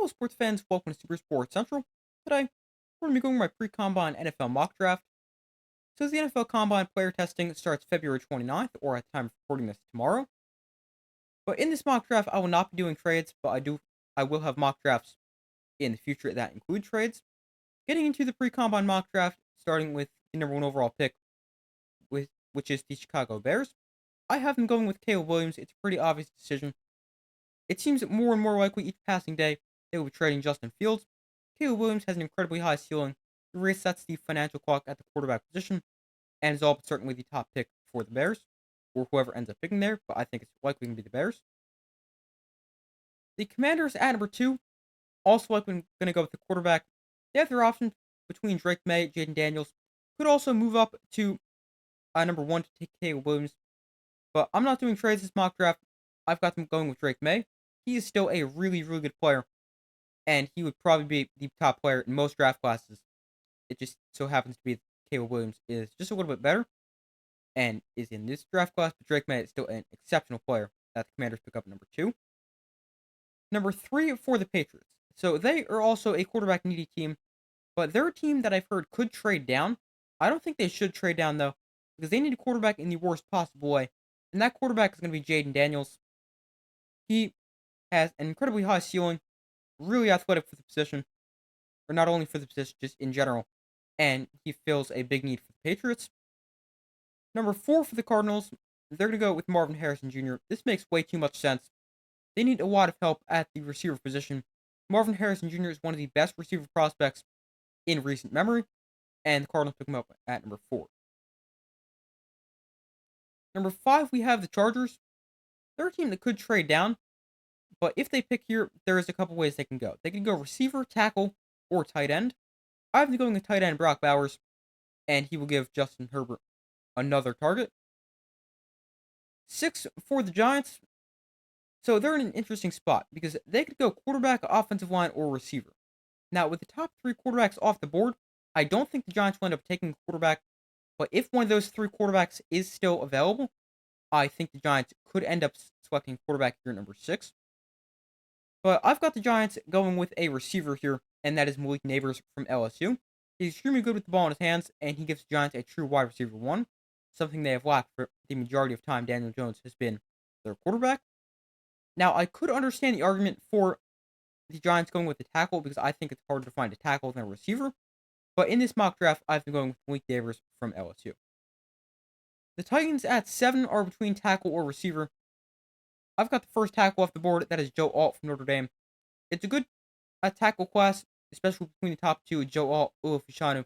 Hello, sports fans. Welcome to Super Sports Central. Today, we're going to be going my pre-combine NFL mock draft. So, the NFL Combine player testing starts February 29th, or at the time of recording this tomorrow. But in this mock draft, I will not be doing trades, but I will have mock drafts in the future that include trades. Getting into the pre-combine mock draft, starting with the number one overall pick, which is the Chicago Bears. I have them going with Caleb Williams. It's a pretty obvious decision. It seems more and more likely each passing day they will be trading Justin Fields. Caleb Williams has an incredibly high ceiling. He resets the financial clock at the quarterback position and is all but certainly the top pick for the Bears, or whoever ends up picking there, but I think it's likely going to be the Bears. The Commanders at number two, also likely going to go with the quarterback. They have their options between Drake May, Jaden Daniels. Could also move up to number one to take Caleb Williams, but I'm not doing trades this mock draft. I've got them going with Drake May. He is still a really, really good player, and he would probably be the top player in most draft classes. It just so happens to be that Caleb Williams is just a little bit better and is in this draft class, but Drake May is still an exceptional player that the Commanders pick up at number two. Number three for the Patriots. So they are also a quarterback needy team, but they're a team that I've heard could trade down. I don't think they should trade down though, because they need a quarterback in the worst possible way, and that quarterback is going to be Jaden Daniels. He has an incredibly high ceiling, really athletic for the position, or not only for the position, just in general, and he fills a big need for the Patriots. Number four for the Cardinals, they're going to go with Marvin Harrison Jr. This makes way too much sense. They need a lot of help at the receiver position. Marvin Harrison Jr. is one of the best receiver prospects in recent memory, and the Cardinals pick him up at number four. Number five, we have the Chargers. They're a team that could trade down, but if they pick here, there is a couple ways they can go. They can go receiver, tackle, or tight end. I have them going with tight end Brock Bowers, and he will give Justin Herbert another target. Six for the Giants. So they're in an interesting spot because they could go quarterback, offensive line, or receiver. Now, with the top three quarterbacks off the board, I don't think the Giants will end up taking a quarterback, but if one of those three quarterbacks is still available, I think the Giants could end up selecting quarterback here at number six. But I've got the Giants going with a receiver here, and that is Malik Neighbors from LSU. He's extremely good with the ball in his hands, and he gives the Giants a true wide receiver one, something they have lacked for the majority of time Daniel Jones has been their quarterback. Now, I could understand the argument for the Giants going with the tackle because I think it's harder to find a tackle than a receiver. But in this mock draft, I've been going with Malik Neighbors from LSU. The Titans at seven are between tackle or receiver. I've got the first tackle off the board. That is Joe Alt from Notre Dame. It's a good tackle class, especially between the top two, Joe Alt, Ulu Fashanu.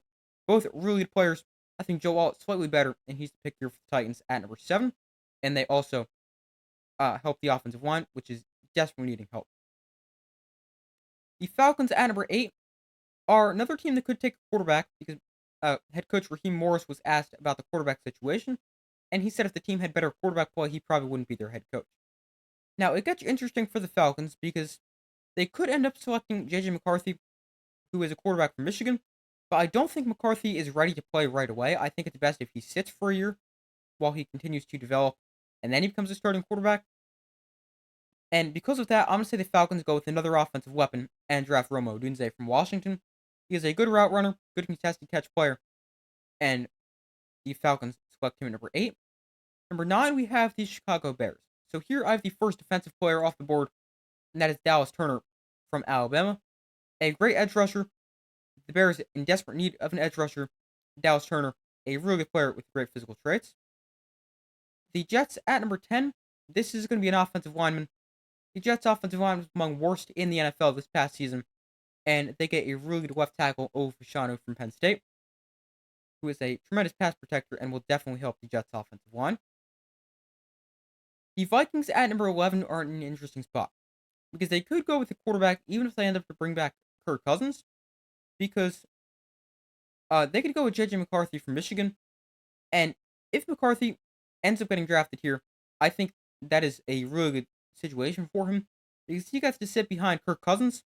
Both really good players. I think Joe Alt slightly better, and he's the pick here for the Titans at number seven. And they also help the offensive line, which is desperately needing help. The Falcons at number eight are another team that could take a quarterback because head coach Raheem Morris was asked about the quarterback situation, and he said if the team had better quarterback play, he probably wouldn't be their head coach. Now, it gets interesting for the Falcons because they could end up selecting J.J. McCarthy, who is a quarterback from Michigan, but I don't think McCarthy is ready to play right away. I think it's best if he sits for a year while he continues to develop, and then he becomes a starting quarterback. And because of that, I'm going to say the Falcons go with another offensive weapon and draft Rome Odunze from Washington. He is a good route runner, good contested catch player, and the Falcons select him at number eight. Number nine, we have the Chicago Bears. So here I have the first defensive player off the board, and that is Dallas Turner from Alabama. A great edge rusher. The Bears in desperate need of an edge rusher. Dallas Turner, a really good player with great physical traits. The Jets at number 10. This is going to be an offensive lineman. The Jets' offensive line was among worst in the NFL this past season, and they get a really good left tackle, Olu Fashanu from Penn State, who is a tremendous pass protector and will definitely help the Jets' offensive line. The Vikings at number 11 are in an interesting spot because they could go with the quarterback even if they end up to bring back Kirk Cousins, because they could go with J.J. McCarthy from Michigan, and if McCarthy ends up getting drafted here, I think that is a really good situation for him because he gets to sit behind Kirk Cousins.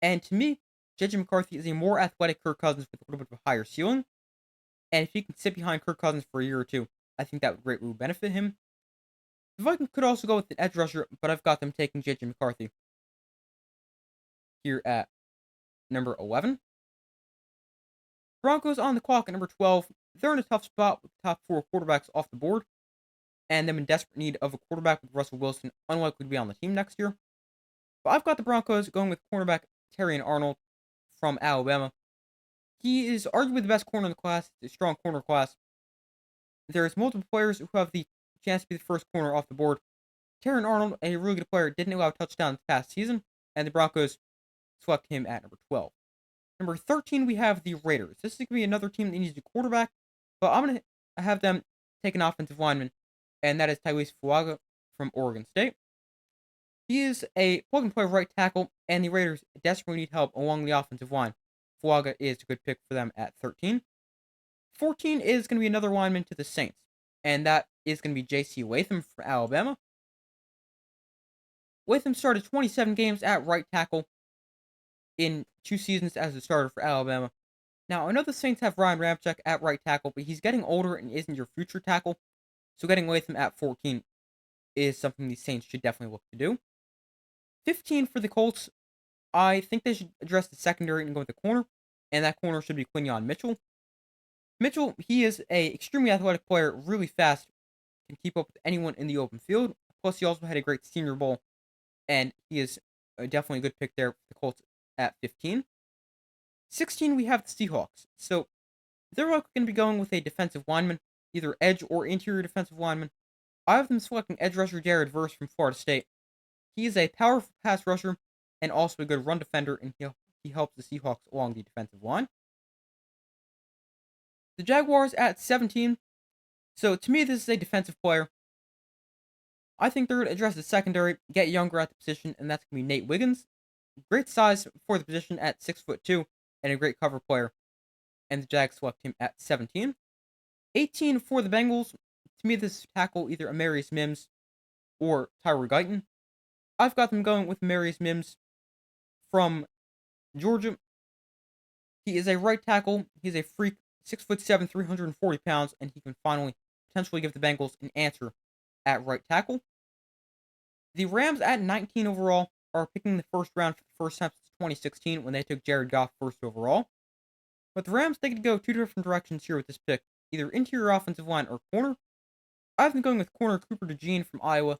And to me, J.J. McCarthy is a more athletic Kirk Cousins with a little bit of a higher ceiling. And if he can sit behind Kirk Cousins for a year or two, I think that would greatly benefit him. The Vikings could also go with an edge rusher, but I've got them taking J.J. McCarthy. here at number 11. Broncos on the clock at number 12. They're in a tough spot with the top four quarterbacks off the board, and them in desperate need of a quarterback with Russell Wilson unlikely to be on the team next year. But I've got the Broncos going with cornerback Terrion Arnold from Alabama. He is arguably the best corner in the class, a strong corner class. There's multiple players who have the chance to be the first corner off the board. Terrion Arnold, a really good player, didn't allow a touchdown this past season, and the Broncos select him at number 12. Number 13, we have the Raiders. This is going to be another team that needs a quarterback, but I'm going to have them take an offensive lineman, and that is Tyrese Fuaga from Oregon State. He is a plug-and-play right tackle, and the Raiders desperately need help along the offensive line. Fuaga is a good pick for them at 13. 14 is going to be another lineman to the Saints, and that is going to be J.C. Latham from Alabama. Latham started 27 games at right tackle in 2 seasons as a starter for Alabama. Now, I know the Saints have Ryan Ramczyk at right tackle, but he's getting older and isn't your future tackle, so getting Latham at 14 is something the Saints should definitely look to do. 15 for the Colts, I think they should address the secondary and go with the corner, and that corner should be Quinyon Mitchell. Mitchell, he is a extremely athletic player, really fast, can keep up with anyone in the open field. Plus, he also had a great Senior Bowl, and he is definitely a good pick there for the Colts at 15. 16, we have the Seahawks. So they're going to be going with a defensive lineman, either edge or interior defensive lineman. I have them selecting edge rusher Jared Verse from Florida State. He is a powerful pass rusher and also a good run defender, and he helps the Seahawks along the defensive line. The Jaguars at 17. So to me, this is a defensive player. I think they're going to address the secondary, get younger at the position, and that's going to be Nate Wiggins. Great size for the position at 6'2", and a great cover player. And the Jags select him at 17. 18 for the Bengals. To me, this is tackle either Amarius Mims or Tyler Guyton. I've got them going with Amarius Mims from Georgia. He is a right tackle. He's a freak, 6'7", 340 pounds, and he can finally potentially give the Bengals an answer at right tackle. The Rams at 19 overall are picking the first round for the first time since 2016 when they took Jared Goff first overall. But the Rams, they could go two different directions here with this pick, either interior offensive line or corner. I've been going with corner Cooper DeJean from Iowa.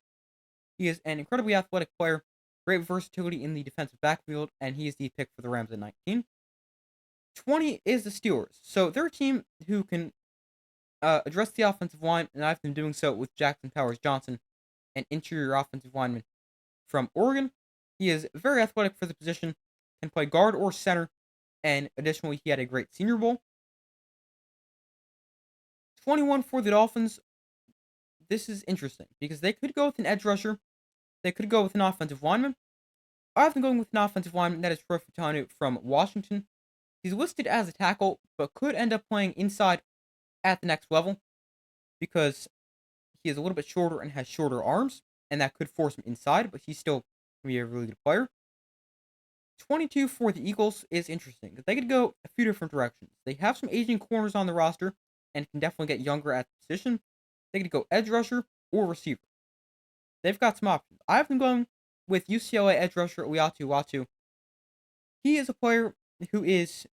He is an incredibly athletic player, great versatility in the defensive backfield, and he is the pick for the Rams at 19. 20 is the Steelers. So they're a team who can address the offensive line, and I've been doing so with Jackson Powers Johnson, an interior offensive lineman from Oregon. He is very athletic for the position, can play guard or center, and additionally, he had a great Senior Bowl. 21 for the Dolphins. This is interesting because they could go with an edge rusher. They could go with an offensive lineman. I've been going with an offensive lineman, that is Troy Fautanu from Washington. He's listed as a tackle, but could end up playing inside at the next level because he is a little bit shorter and has shorter arms, and that could force him inside, but he's still going to be a really good player. 22 for the Eagles is interesting because they could go a few different directions. They have some aging corners on the roster and can definitely get younger at the position. They could go edge rusher or receiver. They've got some options. I've been going with UCLA edge rusher Oyatu Watu. He is a player who is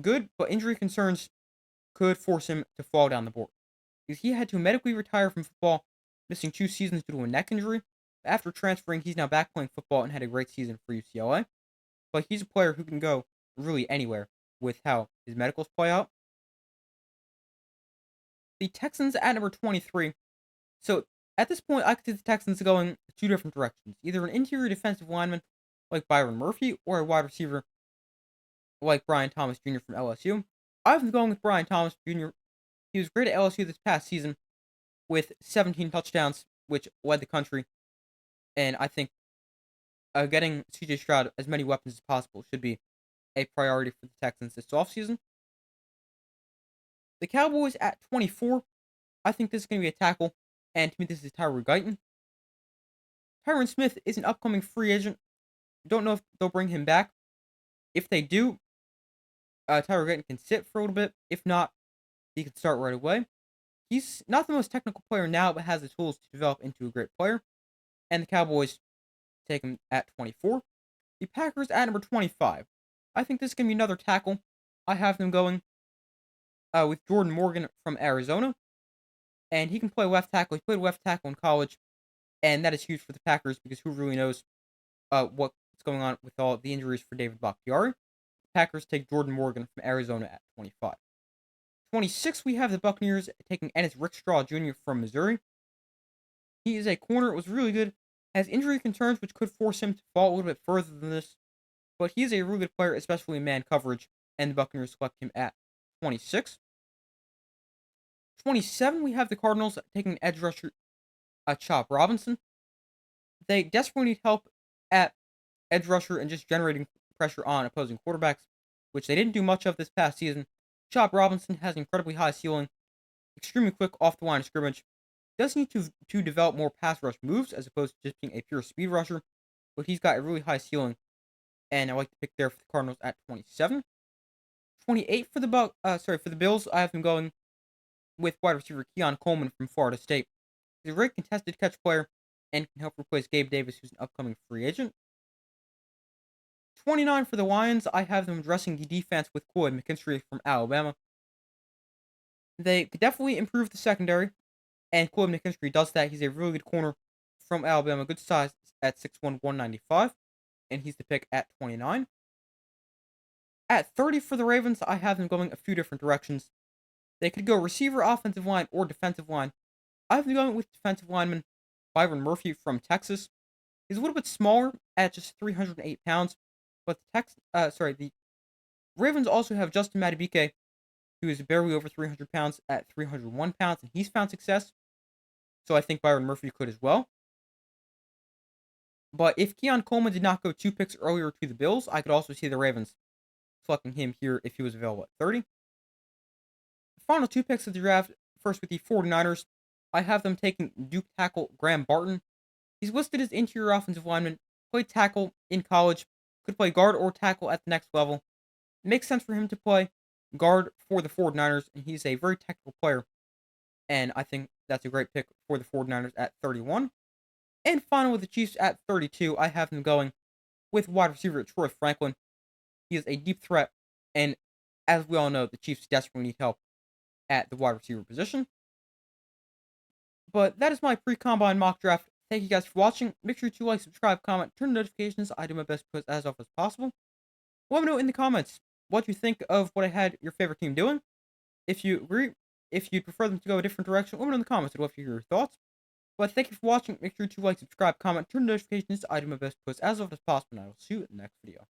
good, but injury concerns could force him to fall down the board. Because he had to medically retire from football, missing 2 seasons due to a neck injury. After transferring, he's now back playing football and had a great season for UCLA. But he's a player who can go really anywhere with how his medicals play out. The Texans at number 23. So at this point, I could see the Texans going two different directions. Either an interior defensive lineman like Byron Murphy or a wide receiver like Brian Thomas Jr. from LSU. I've been going with Brian Thomas Jr. He was great at LSU this past season with 17 touchdowns, which led the country. And I think getting CJ Stroud as many weapons as possible should be a priority for the Texans this offseason. The Cowboys at 24. I think this is going to be a tackle, and to me, this is Tyler Guyton. Tyron Smith is an upcoming free agent. Don't know if they'll bring him back. If they do, Tyler Guyton can sit for a little bit. If not, he can start right away. He's not the most technical player now, but has the tools to develop into a great player. And the Cowboys take him at 24. The Packers at number 25. I think this is going to be another tackle. I have them going with Jordan Morgan from Arizona, and he can play left tackle. He played left tackle in college, and that is huge for the Packers because who really knows what's going on with all the injuries for David Bakhtiari. Packers take Jordan Morgan from Arizona at 25. 26, we have the Buccaneers taking Ennis Rickstraw Jr. from Missouri. He is a corner, was really good, has injury concerns which could force him to fall a little bit further than this, but he is a really good player, especially in man coverage, and the Buccaneers select him at 26. 27, we have the Cardinals taking edge rusher Chop Robinson. They desperately need help at edge rusher and just generating pressure on opposing quarterbacks, which they didn't do much of this past season. Chop Robinson has an incredibly high ceiling, extremely quick off the line of scrimmage. Does need to develop more pass rush moves as opposed to just being a pure speed rusher, but he's got a really high ceiling, and I like to pick there for the Cardinals at 27. 28 for the Bills. I have them going with wide receiver Keon Coleman from Florida State. He's a very contested catch player and can help replace Gabe Davis, who's an upcoming free agent. 29 for the Lions. I have them addressing the defense with Kool-Aid McKinstry from Alabama. They could definitely improve the secondary, and Kool-Aid McKinstry does that. He's a really good corner from Alabama, good size at 6'1", 195, and he's the pick at 29. At 30 for the Ravens, I have them going a few different directions. They could go receiver, offensive line, or defensive line. I have them going with defensive lineman Byron Murphy from Texas. He's a little bit smaller at just 308 pounds, but the Ravens also have Justin Madubuike, who is barely over 300 pounds at 301 pounds, and he's found success. So I think Byron Murphy could as well. But if Keon Coleman did not go 2 picks earlier to the Bills, I could also see the Ravens selecting him here if he was available at 30. The final 2 picks of the draft, first with the 49ers, I have them taking Duke tackle Graham Barton. He's listed as interior offensive lineman, played tackle in college, could play guard or tackle at the next level. It makes sense for him to play guard for the 49ers, and he's a very technical player. And I think that's a great pick for the 49ers at 31. And finally, with the Chiefs at 32, I have them going with wide receiver Troy Franklin. He is a deep threat, and as we all know, the Chiefs desperately need help at the wide receiver position. But that is my pre-combine mock draft. Thank you guys for watching. Make sure to like, subscribe, comment, turn notifications. I do my best to put as often as possible. Let me know in the comments what you think of what I had your favorite team doing. If you agree, if you prefer them to go a different direction, let me know in the comments. I'd love to hear your thoughts. But thank you for watching. Make sure to like, subscribe, comment, turn notifications. I do my best to put as often as possible, and I will see you in the next video.